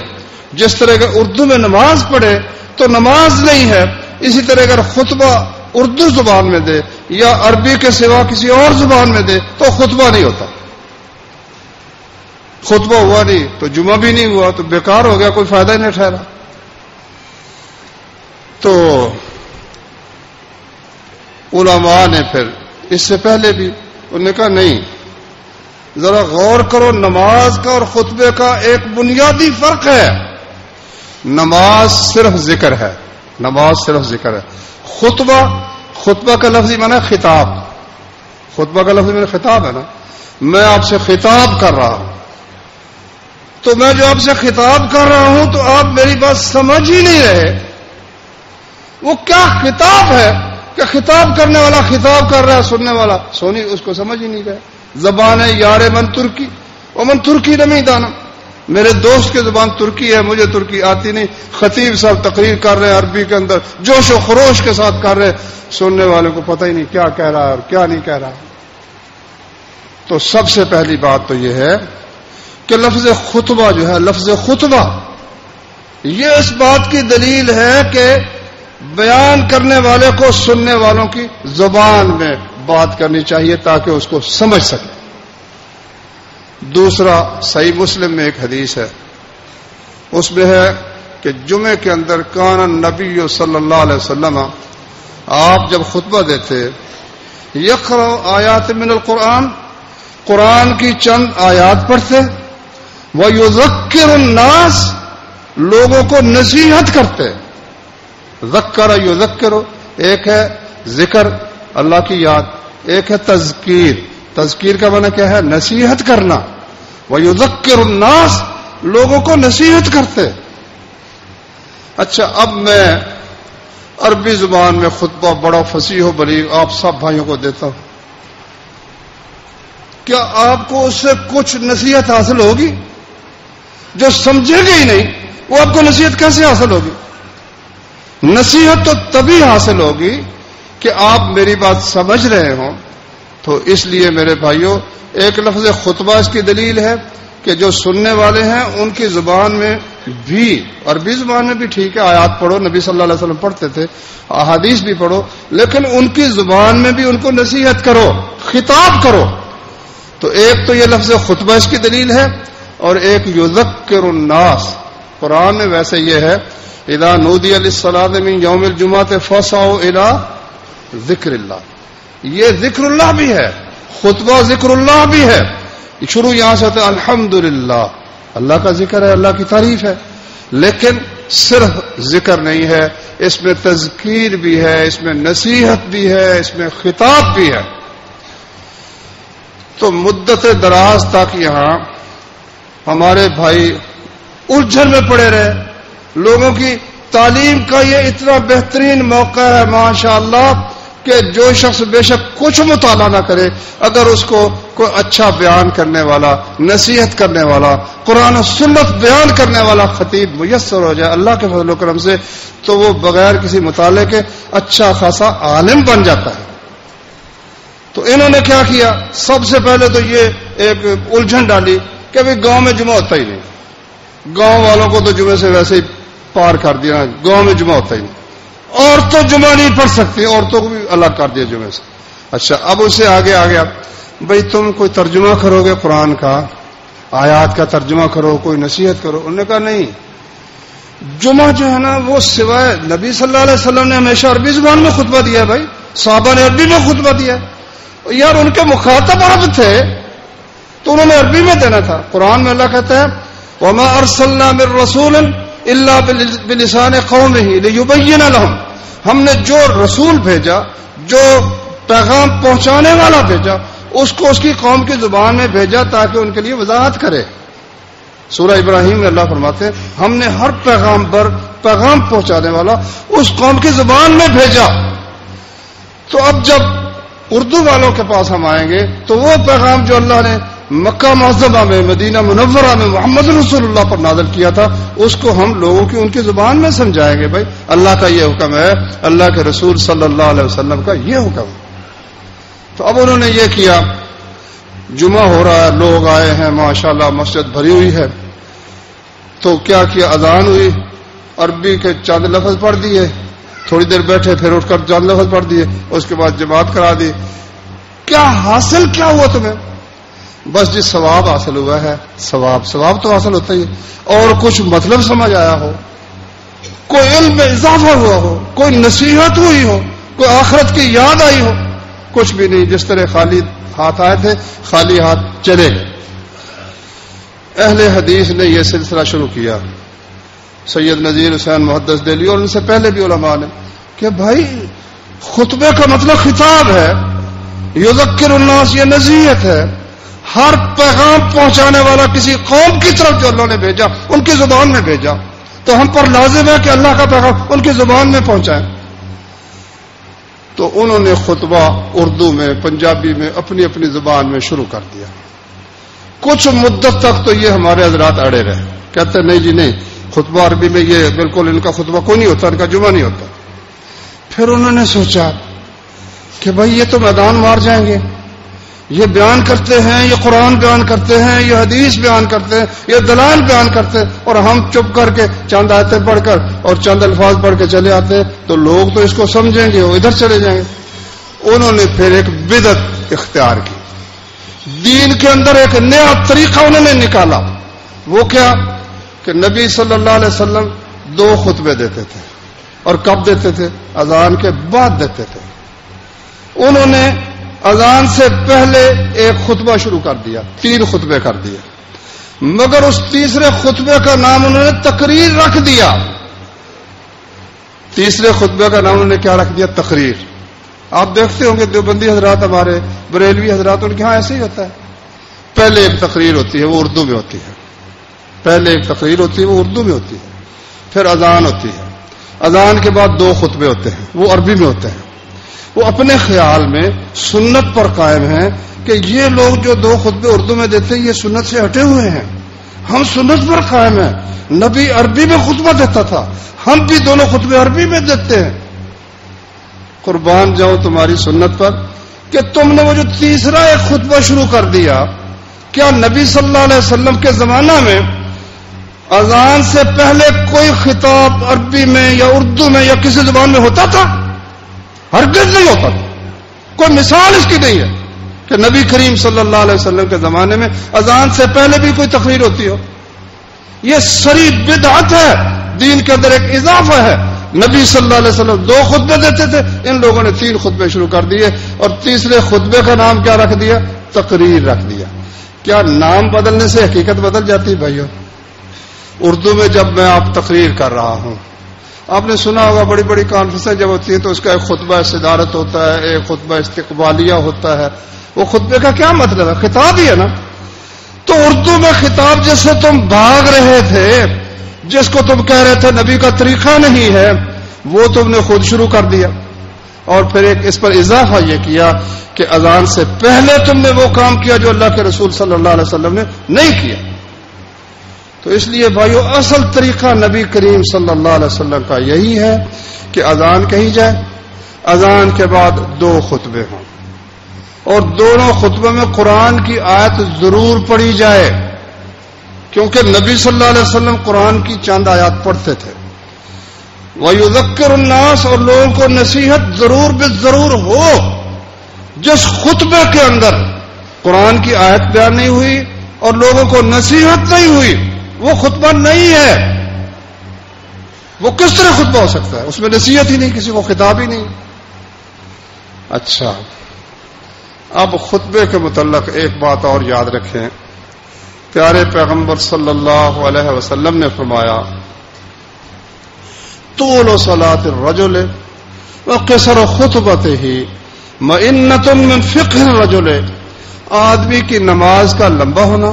Speaker 1: جس طرح اگر اردو میں نماز پڑھے تو نماز نہیں ہے, اسی طرح اگر خطبہ اردو زبان میں دے یا عربی کے سوا کسی اور زبان میں دے تو خطبہ نہیں ہوتا. خطبہ ہوا نہیں تو جمعہ بھی نہیں ہوا, تو بیکار ہو گیا, کوئی فائدہ ہی نہیں ٹھہرا. تو علماء نے پھر اس سے پہلے بھی انہوں نے کہا نہیں, ذرا غور کرو, نماز کا اور خطبے کا ایک بنیادی فرق ہے. نماز صرف ذکر ہے, نماز صرف ذکر ہے. خطبہ کا لفظی معنی خطاب, خطبہ کا لفظی معنی خطاب ہے نا. میں آپ سے خطاب کر رہا ہوں, تو میں جو آپ سے خطاب کر رہا ہوں تو آپ میری بات سمجھ ہی نہیں رہے. وہ کیا خطاب ہے کہ خطاب کرنے والا خطاب کر رہا ہے, سننے والا سونی اس کو سمجھ ہی نہیں رہا. زبان ہے یار من ترکی, اور من ترکی نمی دانا, میرے دوست کی زبان ترکی ہے, مجھے ترکی آتی نہیں. خطیب صاحب تقریر کر رہے ہیں عربی کے اندر, جوش و خروش کے ساتھ کر رہے ہیں, سننے والے کو پتہ ہی نہیں کیا کہہ رہا ہے اور کیا نہیں کہہ رہا. تو سب سے پہلی بات تو یہ ہے کہ لفظ خطبہ جو ہے, لفظ خطبہ یہ اس بات کی دلیل ہے کہ بیان کرنے والے کو سننے والوں کی زبان میں بات کرنی چاہیے تاکہ اس کو سمجھ سکے. دوسرا, صحیح مسلم میں ایک حدیث ہے, اس میں ہے کہ جمعے کے اندر کان النبی صلی اللہ علیہ وسلم, آپ جب خطبہ دیتے, یقرأ آیات من القرآن, قرآن کی چند آیات پڑھتے, وَيُذَكِّرُ النَّاسِ, لوگوں کو نصیحت کرتے. ذکر یذکر, ایک ہے ذکر اللہ کی یاد, ایک ہے تذکیر. تذکیر کا معنی کیا ہے؟ نصیحت کرنا. وَيُذَكِّرُ النَّاسِ, لوگوں کو نصیحت کرتے. اچھا, اب میں عربی زبان میں خطبہ بڑا فصیح و بلیغ آپ سب بھائیوں کو دیتا ہوں, کیا آپ کو اس سے کچھ نصیحت حاصل ہوگی؟ جو سمجھے گا ہی نہیں وہ آپ کو نصیحت کیسے حاصل ہوگی؟ نصیحت تو تبھی حاصل ہوگی کہ آپ میری بات سمجھ رہے ہوں. تو اس لیے میرے بھائیوں, ایک لفظ خطبہ اس کی دلیل ہے کہ جو سننے والے ہیں ان کی زبان میں بھی, عربی زبان میں بھی ٹھیک ہے, آیات پڑھو, نبی صلی اللہ علیہ وسلم پڑھتے تھے, احادیث بھی پڑھو, لیکن ان کی زبان میں بھی ان کو نصیحت کرو, خطاب کرو. تو ایک تو یہ لفظ خطبہ اس کی دلیل ہے, اور ایک یذکر الناس, قرآن میں ویسے یہ ہے اذا نودی للصلاۃ من یوم الجمعۃ فاسعوا الی ذکر اللہ, یہ ذکر اللہ بھی ہے, خطبہ ذکر اللہ بھی ہے. شروع یہاں سے ہوتا ہے الحمدللہ, اللہ کا ذکر ہے, اللہ کی تعریف ہے, لیکن صرف ذکر نہیں ہے, اس میں تذکیر بھی ہے, اس میں نصیحت بھی ہے, اس میں خطاب بھی ہے. تو مدت دراز تک یہاں ہمارے بھائی الجھن میں پڑے رہے. لوگوں کی تعلیم کا یہ اتنا بہترین موقع ہے ماشاءاللہ کہ جو شخص بے شک کچھ مطالعہ نہ کرے, اگر اس کو کوئی اچھا بیان کرنے والا, نصیحت کرنے والا, قرآن و سنت بیان کرنے والا خطیب میسر ہو جائے اللہ کے فضل و کرم سے, تو وہ بغیر کسی مطالعے کے اچھا خاصا عالم بن جاتا ہے. تو انہوں نے کیا کیا؟ سب سے پہلے تو یہ ایک الجھن ڈالی کہ بھئی گاؤں میں جمعہ ہوتا ہی نہیں، گاؤں والوں کو تو جمعے سے ویسے ہی پار کر دیا، گاؤں میں جمعہ ہوتا ہی نہیں، عورتوں جمعہ نہیں پڑھ سکتی، عورتوں کو بھی الگ کر دیا جمعے سے۔ اچھا اب اسے آگے آ گیا، بھئی تم کوئی ترجمہ کرو گے قرآن کا، آیات کا ترجمہ کرو، کوئی نصیحت کرو۔ انہوں نے کہا نہیں، جمعہ جو ہے نا وہ سوائے نبی صلی اللہ علیہ وسلم نے ہمیشہ عربی زبان میں خطبہ دیا ہے، بھائی صحابہ نے عربی میں خطبہ دیا ہے، یار ان کے مخاطب عرب تھے تو انہوں نے عربی میں دینا تھا۔ قرآن میں اللہ کہتا ہے وَمَا أَرْسَلْنَا مِن رَّسُولٍ إِلَّا بِلِسَانِ قَوْمِهِ لِيُبَيِّنَ لَهُمْ، ہم نے جو رسول بھیجا، جو پیغام پہنچانے والا بھیجا، اس کو اس کی قوم کی زبان میں بھیجا تاکہ ان کے لیے وضاحت کرے۔ سورہ ابراہیم میں اللہ فرماتے ہیں ہم نے ہر پیغام پہنچانے والا اس قوم کی زبان میں بھیجا۔ تو اب جب اردو والوں کے پاس ہم آئیں گے تو وہ پیغام جو اللہ نے مکہ معظمہ میں، مدینہ منورہ میں محمد رسول اللہ پر نازل کیا تھا، اس کو ہم لوگوں کی ان کی زبان میں سمجھائیں گے۔ بھائی اللہ کا یہ حکم ہے، اللہ کے رسول صلی اللہ علیہ وسلم کا یہ حکم ہے۔ تو اب انہوں نے یہ کیا، جمعہ ہو رہا ہے، لوگ آئے ہیں، ماشاءاللہ مسجد بھری ہوئی ہے، تو کیا کیا، اذان ہوئی، عربی کے چند لفظ پڑھ دیے، تھوڑی دیر بیٹھے، پھر اٹھ کر چند لفظ پڑھ دیے، اس کے بعد جماعت کرا دی۔ کیا حاصل کیا ہوا تمہیں؟ بس جس ثواب حاصل ہوا ہے، ثواب تو حاصل ہوتا ہی ہے، اور کچھ مطلب سمجھ آیا ہو، کوئی علم میں اضافہ ہوا ہو، کوئی نصیحت ہوئی ہو، کوئی آخرت کی یاد آئی ہو، کچھ بھی نہیں، جس طرح خالی ہاتھ آئے تھے خالی ہاتھ چلے گئے۔ اہل حدیث نے یہ سلسلہ شروع کیا، سید نذیر حسین محدث دہلوی اور ان سے پہلے بھی علماء نے، کہ بھائی خطبے کا مطلب خطاب ہے، یذکر الناس، یہ نصیحت ہے، ہر پیغام پہنچانے والا کسی قوم کی طرف جو اللہ نے بھیجا ان کی زبان میں بھیجا، تو ہم پر لازم ہے کہ اللہ کا پیغام ان کی زبان میں پہنچائیں۔ تو انہوں نے خطبہ اردو میں، پنجابی میں، اپنی اپنی زبان میں شروع کر دیا۔ کچھ مدت تک تو یہ ہمارے حضرات اڑے رہے، کہتے نہیں جی نہیں، خطبہ عربی میں یہ بالکل ان کا خطبہ کوئی نہیں ہوتا، ان کا جمعہ نہیں ہوتا۔ پھر انہوں نے سوچا کہ بھائی یہ تو میدان مار جائیں گے، یہ بیان کرتے ہیں، یہ قرآن بیان کرتے ہیں، یہ حدیث بیان کرتے ہیں، یہ دلائل بیان کرتے ہیں، اور ہم چپ کر کے چند آیتیں پڑھ کر اور چند الفاظ پڑھ کے چلے آتے ہیں، تو لوگ تو اس کو سمجھیں گے، وہ ادھر چلے جائیں گے۔ انہوں نے پھر ایک بدعت اختیار کی، دین کے اندر ایک نیا طریقہ انہوں نے نکالا۔ وہ کیا کہ نبی صلی اللہ علیہ وسلم 2 خطبے دیتے تھے، اور کب دیتے تھے؟ اذان کے بعد دیتے تھے۔ انہوں نے اذان سے پہلے ایک خطبہ شروع کر دیا، 3 خطبے کر دیے، مگر اس تیسرے خطبے کا نام انہوں نے تقریر رکھ دیا۔ تیسرے خطبے کا نام انہوں نے کیا رکھ دیا؟ تقریر۔ آپ دیکھتے ہوں گے دیوبندی حضرات، ہمارے بریلوی حضرات، ان کے ہاں ایسے ہی ہوتا ہے، پہلے ایک تقریر ہوتی ہے، وہ اردو میں ہوتی ہے، پہلے ایک تقریر ہوتی ہے، وہ اردو میں ہوتی ہے، پھر اذان ہوتی ہے، اذان کے بعد 2 خطبے ہوتے ہیں، وہ عربی میں ہوتے ہیں۔ وہ اپنے خیال میں سنت پر قائم ہیں کہ یہ لوگ جو 2 خطبے اردو میں دیتے ہیں یہ سنت سے ہٹے ہوئے ہیں، ہم سنت پر قائم ہیں، نبی عربی میں خطبہ دیتا تھا، ہم بھی 2 خطبے عربی میں دیتے ہیں۔ قربان جاؤ تمہاری سنت پر کہ تم نے وہ جو تیسرا ایک خطبہ شروع کر دیا، کیا نبی صلی اللہ علیہ وسلم کے زمانہ میں اذان سے پہلے کوئی خطاب عربی میں یا اردو میں یا کسی زبان میں ہوتا تھا؟ ہرگز نہیں ہوتا تھا۔ کوئی مثال اس کی نہیں ہے کہ نبی کریم صلی اللہ علیہ وسلم کے زمانے میں اذان سے پہلے بھی کوئی تقریر ہوتی ہو۔ یہ سری بدعت ہے، دین کے اندر ایک اضافہ ہے۔ نبی صلی اللہ علیہ وسلم 2 خطبے دیتے تھے، ان لوگوں نے 3 خطبے شروع کر دیے، اور تیسرے خطبے کا نام کیا رکھ دیا؟ تقریر رکھ دیا۔ کیا نام بدلنے سے حقیقت بدل جاتی ہے بھائیو؟ اردو میں جب میں آپ تقریر کر رہا ہوں، آپ نے سنا ہوگا بڑی بڑی کانفرنسیں جب ہوتی ہیں تو اس کا ایک خطبہ صدارت ہوتا ہے، ایک خطبہ استقبالیہ ہوتا ہے۔ وہ خطبے کا کیا مطلب ہے؟ خطاب ہی ہے نا۔ تو اردو میں خطاب جس سے تم بھاگ رہے تھے، جس کو تم کہہ رہے تھے نبی کا طریقہ نہیں ہے، وہ تم نے خود شروع کر دیا، اور پھر ایک اس پر اضافہ یہ کیا کہ اذان سے پہلے تم نے وہ کام کیا جو اللہ کے رسول صلی اللہ علیہ وسلم نے نہیں کیا۔ تو اس لیے بھائیو اصل طریقہ نبی کریم صلی اللہ علیہ وسلم کا یہی ہے کہ اذان کہی جائے، اذان کے بعد 2 خطبے ہوں، اور دونوں خطبے میں قرآن کی آیت ضرور پڑھی جائے، کیونکہ نبی صلی اللہ علیہ وسلم قرآن کی چند آیات پڑھتے تھے۔ وَيُذَكِّرُ النَّاسَ، اور لوگوں کو نصیحت ضرور بالضرور ہو۔ جس خطبے کے اندر قرآن کی آیت بیان نہیں ہوئی اور لوگوں کو نصیحت نہیں ہوئی، وہ خطبہ نہیں ہے۔ وہ کس طرح خطبہ ہو سکتا ہے؟ اس میں نصیحت ہی نہیں، کسی کو خطاب ہی نہیں۔ اچھا، اب خطبے کے متعلق ایک بات اور یاد رکھیں، پیارے پیغمبر صلی اللہ علیہ وسلم نے فرمایا طول صلاۃ الرجل وقصر خطبتہ مئنۃ من فقہ الرجل، آدمی کی نماز کا لمبا ہونا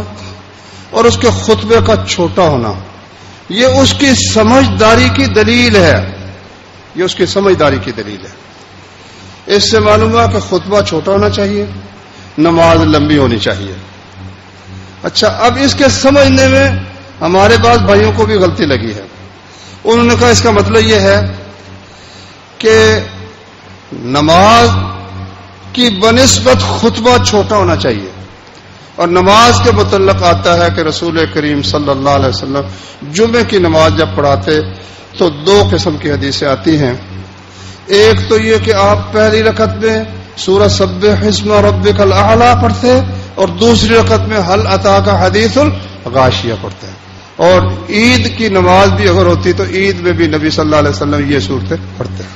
Speaker 1: اور اس کے خطبے کا چھوٹا ہونا یہ اس کی سمجھداری کی دلیل ہے، یہ اس کی سمجھداری کی دلیل ہے۔ اس سے معلوم ہوا کہ خطبہ چھوٹا ہونا چاہیے، نماز لمبی ہونی چاہیے۔ اچھا، اب اس کے سمجھنے میں ہمارے بعض بھائیوں کو بھی غلطی لگی ہے۔ انہوں نے کہا اس کا مطلب یہ ہے کہ نماز کی بنسبت خطبہ چھوٹا ہونا چاہیے، اور نماز کے متعلق آتا ہے کہ رسول کریم صلی اللہ علیہ وسلم جمعے کی نماز جب پڑھاتے تو دو قسم کی حدیثیں آتی ہیں۔ ایک تو یہ کہ آپ پہلی رکعت میں سورہ سبح اسم ربک الاعلی پڑھتے، اور دوسری رکعت میں هل اتاک حدیث الغاشیہ پڑھتے ہیں۔ اور عید کی نماز بھی اگر ہوتی تو عید میں بھی نبی صلی اللہ علیہ وسلم یہ صورتیں پڑھتے ہیں۔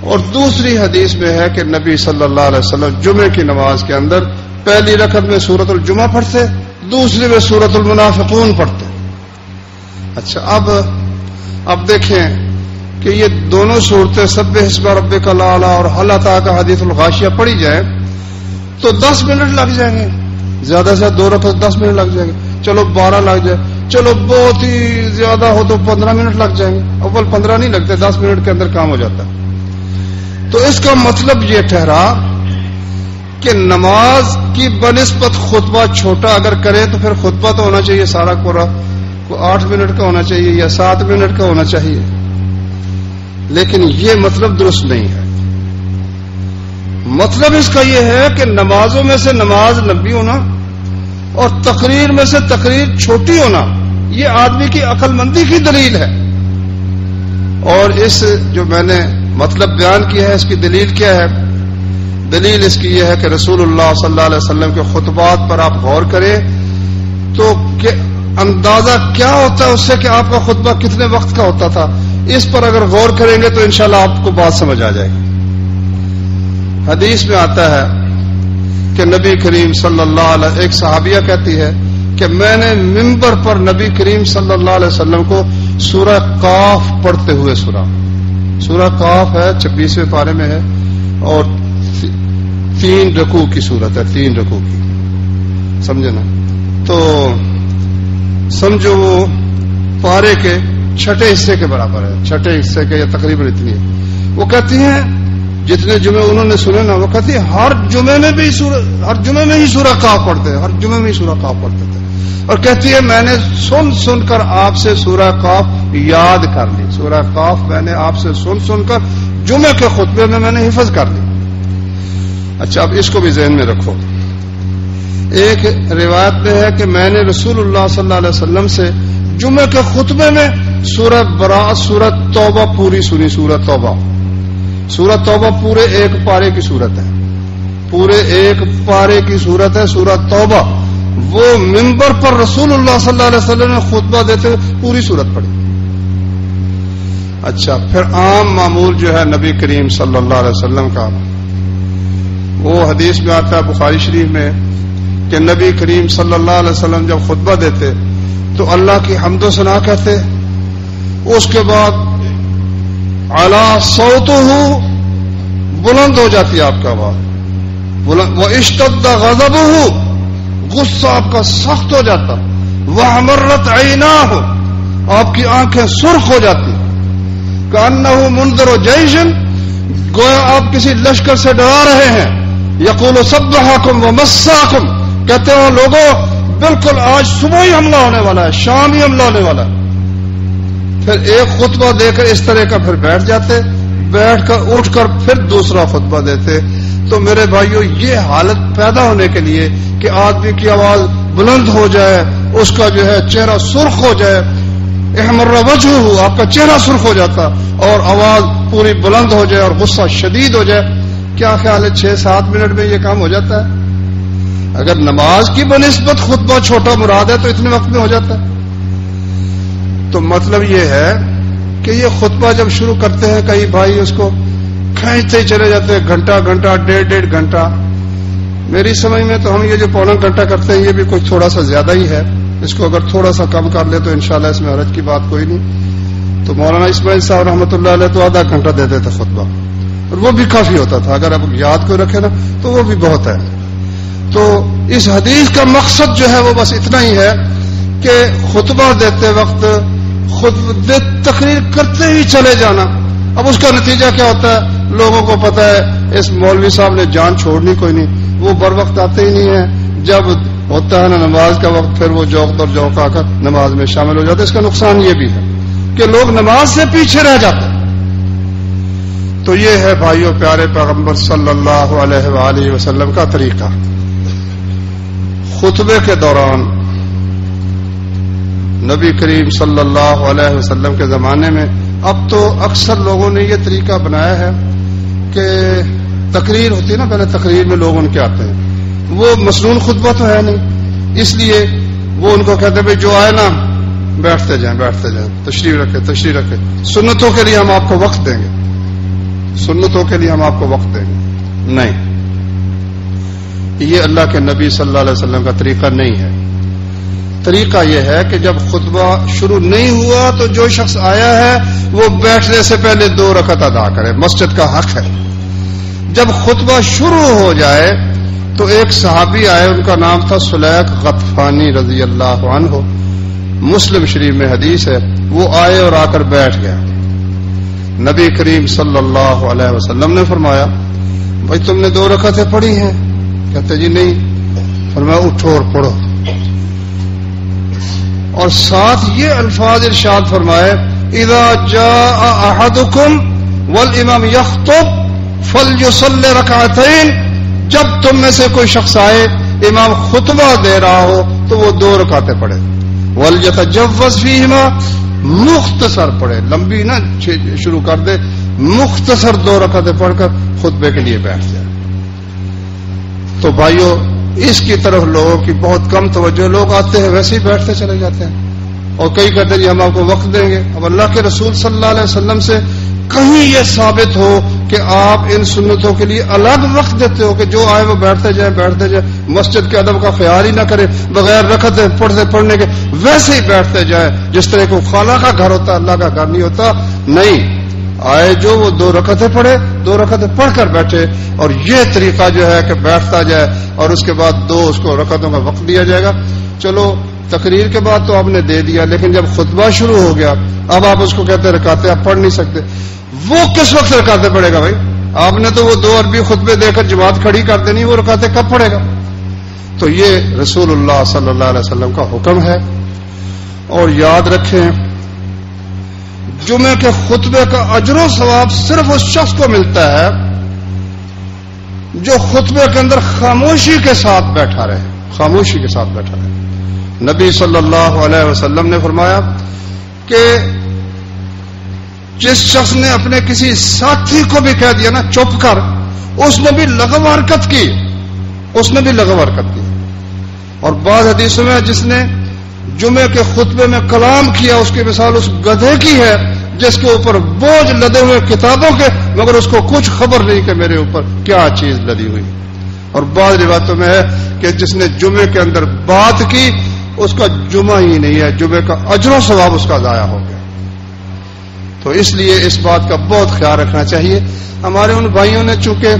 Speaker 1: اور دوسری حدیث میں ہے کہ نبی صلی اللہ علیہ وسلم جمعے کی نماز کے اندر پہلی رکعت میں سورۃ الجمعہ پڑھتے، دوسری میں سورۃ المنافقون پڑھتے۔ اچھا، اب دیکھیں کہ یہ دونوں صورتیں سبح اسم ربک الاعلی اور هل اتاک حدیث الغاشیہ پڑھی جائیں تو 10 منٹ لگ جائیں گے، زیادہ سے 2 رکعت 10 منٹ لگ جائیں گے، چلو 12 لگ جائے، چلو بہت ہی زیادہ ہو تو 15 منٹ لگ جائیں گے، اول 15 نہیں لگتے، 10 منٹ کے اندر کام ہو جاتا ہے۔ تو اس کا مطلب یہ ٹھہرا کہ نماز کی بنسبت خطبہ چھوٹا اگر کرے تو پھر خطبہ تو ہونا چاہیے سارا پورا 8 منٹ کا ہونا چاہیے یا 7 منٹ کا ہونا چاہیے، لیکن یہ مطلب درست نہیں ہے۔ مطلب اس کا یہ ہے کہ نمازوں میں سے نماز لمبی ہونا اور تقریر میں سے تقریر چھوٹی ہونا یہ آدمی کی عقل مندی کی دلیل ہے۔ اور اس جو میں نے مطلب بیان کیا ہے اس کی دلیل کیا ہے؟ دلیل اس کی یہ ہے کہ رسول اللہ صلی اللہ علیہ وسلم کے خطبات پر آپ غور کریں تو کہ اندازہ کیا ہوتا ہے اس سے کہ آپ کا خطبہ کتنے وقت کا ہوتا تھا، اس پر اگر غور کریں گے تو انشاءاللہ آپ کو بات سمجھ آ جائے گی۔ حدیث میں آتا ہے کہ نبی کریم صلی اللہ علیہ، ایک صحابیہ کہتی ہے کہ میں نے منبر پر نبی کریم صلی اللہ علیہ وسلم کو سورہ قاف پڑھتے ہوئے سنا۔ سورہ قاف ہے 26ویں پارے میں ہے اور 3 رکوع کی صورت ہے، 3 رکوع کی، سمجھے نا؟ تو سمجھو وہ پارے کے چھٹے حصے کے برابر ہے، چھٹے حصے کے یا تقریباً اتنی ہے۔ وہ کہتی ہیں جتنے جمعے انہوں نے سنے نا، وہ کہتی ہیں ہر جمعے میں ہی سورہ قاف پڑھتے، ہر جمعے میں ہی سورہ قاف پڑھتے تھے۔ اور کہتی ہے میں نے سن کر آپ سے سورہ قاف یاد کر لی، سورہ قاف میں نے آپ سے سن کر جمعے کے خطبے میں نے حفظ کر لی۔ اچھا، اب اس کو بھی ذہن میں رکھو۔ ایک روایت میں ہے کہ میں نے رسول اللہ صلی اللہ علیہ وسلم سے جمعے کے خطبے میں سورہ براءت، سورہ توبہ پوری سنی۔ سورہ توبہ پورے 1 پارے کی صورت ہے، پورے 1 پارے کی صورت ہے سورہ توبہ۔ وہ منبر پر رسول اللہ صلی اللہ علیہ وسلم نے خطبہ دیتے ہوئے پوری صورت پڑھی۔ اچھا، پھر عام معمول جو ہے نبی کریم صلی اللہ علیہ وسلم کا، وہ حدیث میں آتا ہے بخاری شریف میں کہ نبی کریم صلی اللہ علیہ وسلم جب خطبہ دیتے تو اللہ کی حمد و ثنا کہتے، اس کے بعد اعلی صوتہ، بلند ہو جاتی ہے آپ کا آواز، واشتد غضبہ، غصہ آپ کا سخت ہو جاتا، واحمرت عیناہ، آپ کی آنکھیں سرخ ہو جاتی، کأنہ منذر جیش، گویا آپ کسی لشکر سے ڈرا رہے ہیں، یقول صبحکم ومساکم، کہتے ہو لوگوں بالکل آج صبح ہی حملہ ہونے والا ہے، شام ہی حملہ ہونے والا ہے۔ پھر ایک خطبہ دے کر اس طرح کا پھر بیٹھ جاتے، بیٹھ کر اٹھ کر پھر دوسرا خطبہ دیتے، تو میرے بھائیوں یہ حالت پیدا ہونے کے لیے کہ آدمی کی آواز بلند ہو جائے، اس کا جو ہے چہرہ سرخ ہو جائے، احمر وجہہ، آپ کا چہرہ سرخ ہو جاتا اور آواز پوری بلند ہو جائے اور غصہ شدید ہو جائے، کیا خیال ہے 6-7 منٹ میں یہ کام ہو جاتا ہے؟ اگر نماز کی بنسبت خطبہ چھوٹا مراد ہے تو اتنے وقت میں ہو جاتا ہے۔ تو مطلب یہ ہے کہ یہ خطبہ جب شروع کرتے ہیں کئی بھائی اس کو کھینچتے ہی چلے جاتے ہیں، گھنٹہ گھنٹہ 1.5 گھنٹہ۔ میری سمجھ میں تو ہم یہ جو پونا گھنٹہ کرتے ہیں یہ بھی کچھ تھوڑا سا زیادہ ہی ہے، اس کو اگر تھوڑا سا کم کر لے تو انشاءاللہ اس میں حرج کی بات کوئی نہیں۔ تو مولانا اسماعیل صاحب رحمۃ اللہ علیہ تو آدھا گھنٹہ دیتے تھے خطبہ، اور وہ بھی کافی ہوتا تھا، اگر آپ یاد کو رکھے نا تو وہ بھی بہت ہے۔ تو اس حدیث کا مقصد جو ہے وہ بس اتنا ہی ہے کہ خطبہ دیتے وقت خود تقریر کرتے ہی چلے جانا۔ اب اس کا نتیجہ کیا ہوتا ہے؟ لوگوں کو پتا ہے اس مولوی صاحب نے جان چھوڑنی کوئی نہیں، وہ بر وقت آتے ہی نہیں ہے، جب ہوتا ہے نا نماز کا وقت پھر وہ جوق در جوق آ کر نماز میں شامل ہو جاتے۔ اس کا نقصان یہ بھی ہے کہ لوگ نماز سے پیچھے رہ جاتے ہیں۔ تو یہ ہے بھائیوں پیارے پیغمبر صلی اللہ علیہ وآلہ وسلم کا طریقہ۔ خطبے کے دوران نبی کریم صلی اللہ علیہ وسلم کے زمانے میں، اب تو اکثر لوگوں نے یہ طریقہ بنایا ہے کہ تقریر ہوتی ہے نا، پہلے تقریر میں لوگ ان کے آتے ہیں، وہ مسنون خطبہ تو ہے نہیں، اس لیے وہ ان کو کہتے ہیں بھائی جو آئے نا بیٹھتے جائیں بیٹھتے جائیں، تشریف رکھے، سنتوں کے لیے ہم آپ کو وقت دیں گے، سنتوں کے لیے ہم آپ کو وقت دیں گے۔ نہیں، یہ اللہ کے نبی صلی اللہ علیہ وسلم کا طریقہ نہیں ہے۔ طریقہ یہ ہے کہ جب خطبہ شروع نہیں ہوا تو جو شخص آیا ہے وہ بیٹھنے سے پہلے 2 رکعت ادا کرے، مسجد کا حق ہے۔ جب خطبہ شروع ہو جائے تو ایک صحابی آئے، ان کا نام تھا سلیق غطفانی رضی اللہ عنہ، مسلم شریف میں حدیث ہے، وہ آئے اور آ کر بیٹھ گیا۔ نبی کریم صلی اللہ علیہ وسلم نے فرمایا بھائی تم نے 2 رکعتیں پڑھی ہیں؟ کہتے جی نہیں۔ فرمایا اٹھو اور پڑھو، اور ساتھ یہ الفاظ ارشاد فرمائے اذا جاء احدکم والامام یخطب فلیصلی رکعتین، جب تم میں سے کوئی شخص آئے امام خطبہ دے رہا ہو تو وہ 2 رکعتیں پڑھے، ولیتجوز فیہما، مختصر پڑھے، لمبی نہ شروع کر دے، مختصر 2 رکعتیں پڑھ کر خطبے کے لیے بیٹھ جائے۔ تو بھائیوں اس کی طرف لوگوں کی بہت کم توجہ، لوگ آتے ہیں ویسے ہی بیٹھتے چلے جاتے ہیں، اور کئی کہتے ہیں جی ہم آپ کو وقت دیں گے۔ اب اللہ کے رسول صلی اللہ علیہ وسلم سے کہیں یہ ثابت ہو کہ آپ ان سنتوں کے لیے الگ وقت دیتے ہو کہ جو آئے وہ بیٹھتے جائیں، مسجد کے ادب کا خیال ہی نہ کرے، بغیر رکعتیں پڑھنے کے ویسے ہی بیٹھتے جائیں، جس طرح کو خالہ کا گھر ہوتا اللہ کا گھر نہیں ہوتا۔ نہیں، آئے جو وہ 2 رکعتیں پڑھے، 2 رکعتیں پڑھ کر بیٹھے، اور یہ طریقہ جو ہے کہ بیٹھتا جائے اور اس کے بعد 2 اس کو رکعتوں کا وقت دیا جائے گا۔ چلو تقریر کے بعد تو آپ نے دے دیا، لیکن جب خطبہ شروع ہو گیا اب آپ اس کو کہتے رکعتیں آپ پڑھ نہیں سکتے، وہ کس وقت رکعتیں پڑھے گا بھائی؟ آپ نے تو وہ 2 عربی خطبے دے کر جماعت کھڑی کر دینی، وہ رکعتیں کب پڑھے گا؟ تو یہ رسول اللہ صلی اللہ علیہ وسلم کا حکم ہے۔ اور یاد رکھیں جمعے کے خطبے کا اجر و ثواب صرف اس شخص کو ملتا ہے جو خطبے کے اندر خاموشی کے ساتھ بیٹھا رہے، خاموشی کے ساتھ بیٹھا رہے۔ نبی صلی اللہ علیہ وسلم نے فرمایا کہ جس شخص نے اپنے کسی ساتھی کو بھی کہہ دیا نا چپ کر، اس نے بھی لغو حرکت کی، اور بعض حدیثوں میں جس نے جمعے کے خطبے میں کلام کیا اس کی مثال اس گدھے کی ہے جس کے اوپر بوجھ لدے ہوئے کتابوں کے، مگر اس کو کچھ خبر نہیں کہ میرے اوپر کیا چیز لدی ہوئی۔ اور بعض روایتوں میں ہے کہ جس نے جمعے کے اندر بات کی اس کا جمعہ ہی نہیں ہے، جمعے کا اجر و ثواب اس کا ضائع ہو گیا۔ تو اس لیے اس بات کا بہت خیال رکھنا چاہیے۔ ہمارے ان بھائیوں نے چونکہ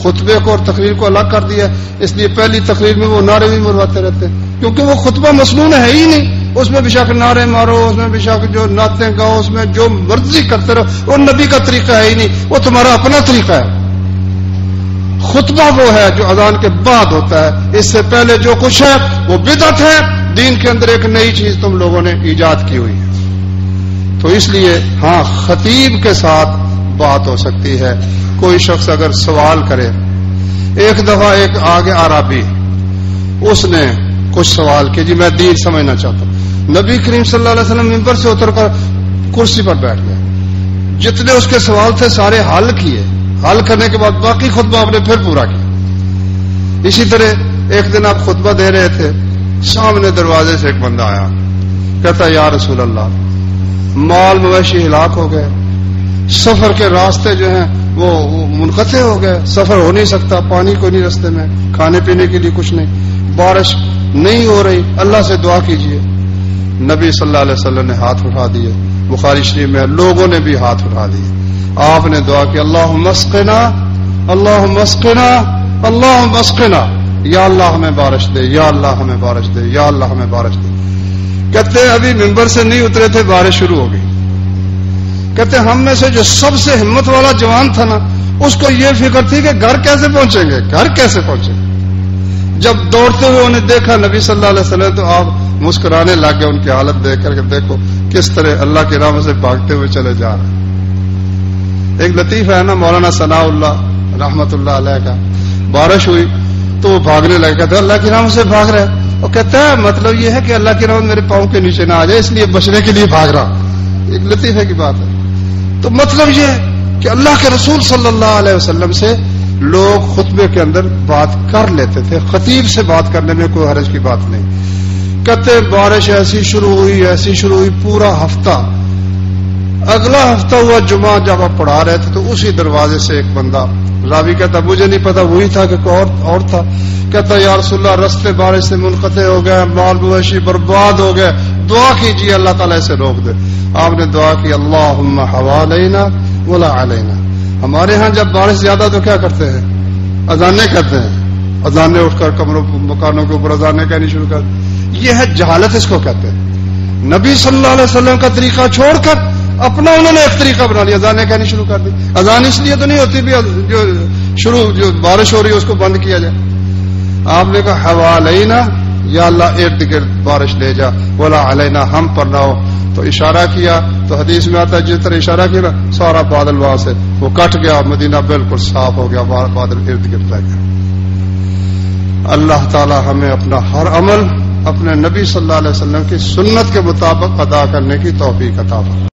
Speaker 1: خطبے کو اور تقریر کو الگ کر دیا، اس لیے پہلی تقریر میں وہ نعرے بھی مرواتے رہتے ہیں، کیونکہ وہ خطبہ مسنون ہے ہی نہیں، اس میں بے نعرے مارو، اس میں بے جو نعتیں گاؤ، اس میں جو مرضی کرتے رہو، وہ نبی کا طریقہ ہے ہی نہیں، وہ تمہارا اپنا طریقہ ہے۔ خطبہ وہ ہے جو اذان کے بعد ہوتا ہے، اس سے پہلے جو کچھ ہے وہ بدعت ہے، دین کے اندر ایک نئی چیز تم لوگوں نے ایجاد کی ہوئی ہے۔ تو اس لیے ہاں خطیب کے ساتھ بات ہو سکتی ہے، کوئی شخص اگر سوال کرے ایک دفعہ ایک آگے عربی اس نے کچھ سوال کیا، جی میں دین سمجھنا چاہتا ہوں. نبی کریم صلی اللہ علیہ وسلم ممبر سے اتر کر کرسی پر بیٹھ گئے. جتنے اس کے سوال تھے سارے حل کیے. حل کرنے کے بعد باقی خطبہ آپ نے پھر پورا کیا. اسی طرح ایک دن آپ خطبہ دے رہے تھے، سامنے دروازے سے ایک بندہ آیا، کہتا یا رسول اللہ مال مویشی ہلاک ہو گئے، سفر کے راستے جو ہیں وہ منقطع ہو گئے، سفر ہو نہیں سکتا، پانی کوئی نہیں راستے میں، کھانے پینے کے لیے کچھ نہیں، بارش نہیں ہو رہی، اللہ سے دعا کیجیے. نبی صلی اللہ علیہ وسلم نے ہاتھ اٹھا دیے. بخاری شریف میں لوگوں نے بھی ہاتھ اٹھا دیے. آپ نے دعا کی اللہم اسقنا اللہم اسقنا اللہم اسقنا، یا اللہ ہمیں بارش دے، یا اللہ ہمیں بارش دے، یا اللہ ہمیں بارش دے. کہتے ابھی ممبر سے نہیں اترے تھے بارش شروع ہو گئی. کہتے ہم میں سے جو سب سے ہمت والا جوان تھا نا، اس کو یہ فکر تھی کہ گھر کیسے پہنچیں گے، گھر کیسے پہنچیں گے. جب دوڑتے ہوئے انہیں دیکھا نبی صلی اللہ علیہ وسلم تو آپ مسکرانے لگ گئے ان کی حالت دیکھ کر کہ دیکھو کس طرح اللہ کے راہ سے بھاگتے ہوئے چلے جا رہے ہیں. ایک لطیفہ ہے نا مولانا ثناء اللہ رحمت اللہ علیہ کا، بارش ہوئی تو وہ بھاگنے لگے، کہتے اللہ کی راہ سے بھاگ رہے. وہ کہتا ہے مطلب یہ ہے کہ اللہ کی راہ میرے پاؤں کے نیچے نہ آ جائے اس لیے بچنے کے لیے بھاگ رہا. ایک لطیفے کی بات ہے. تو مطلب یہ ہے کہ اللہ کے رسول صلی اللہ علیہ وسلم سے لوگ خطبے کے اندر بات کر لیتے تھے. خطیب سے بات کرنے میں کوئی حرج کی بات نہیں. کہتے بارش ایسی شروع ہوئی پورا ہفتہ. اگلا ہفتہ ہوا جمعہ جب آپ پڑھا رہے تھے تو اسی دروازے سے ایک بندہ، راوی کہتا مجھے نہیں پتا وہی تھا کہ کوئی اور تھا، کہتا یا رسول اللہ رستے بارش سے منقطع ہو گئے، مال مویشی برباد ہو گئے، دعا کیجیے اللہ تعالیٰ اسے روک دے. آپ نے دعا کی اللہم حوالینا ولا علینا. ہمارے ہاں جب بارش زیادہ تو کیا کرتے ہیں، اذانیں کرتے ہیں، اذانیں اٹھ کر کمروں مکانوں کے اوپر اذانیں کہنی شروع کر. یہ ہے جہالت، اس کو کہتے ہیں. نبی صلی اللہ علیہ وسلم کا طریقہ چھوڑ کر اپنا انہوں نے ایک طریقہ بنا لیا، اذانیں کہنی شروع کر دی. اذان اس لیے تو نہیں ہوتی بھی جو بارش ہو رہی ہے اس کو بند کیا جائے. آپ نے کہا حوالینا، یا اللہ ارد گرد بارش لے جا، ولا علینا ہم پر نہ ہو. تو اشارہ کیا تو حدیث میں آتا ہے جس طرح اشارہ کیا نا سارا بادل وہاں سے وہ کٹ گیا، مدینہ بالکل صاف ہو گیا، بادل ارد گرد رہ گیا. اللہ تعالی ہمیں اپنا ہر عمل اپنے نبی صلی اللہ علیہ وسلم کی سنت کے مطابق ادا کرنے کی توفیق عطا فرمائے.